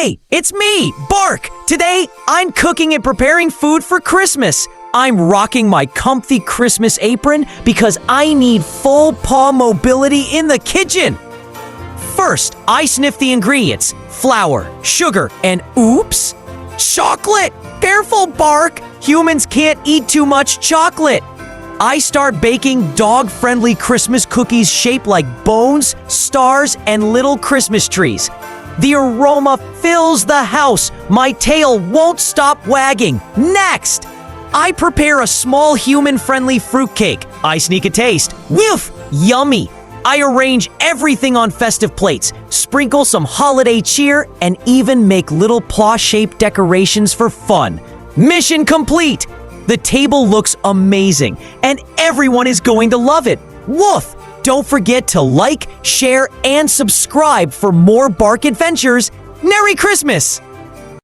Hey, it's me, Bark! Today, I'm cooking and preparing food for Christmas. I'm rocking my comfy Christmas apron because I need full paw mobility in the kitchen. First, I sniff the ingredients: flour, sugar, and oops, chocolate! Careful, Bark! Humans can't eat too much chocolate. I start baking dog-friendly Christmas cookies shaped like bones, stars, and little Christmas trees. The aroma fills the house. My tail won't stop wagging. Next, I prepare a small human-friendly fruitcake. I sneak a taste. Woof! Yummy! I arrange everything on festive plates, sprinkle some holiday cheer, and even make little paw-shaped decorations for fun. Mission complete! The table looks amazing, and everyone is going to love it. Woof! Don't forget to like, share, and subscribe for more Bark adventures. Merry Christmas!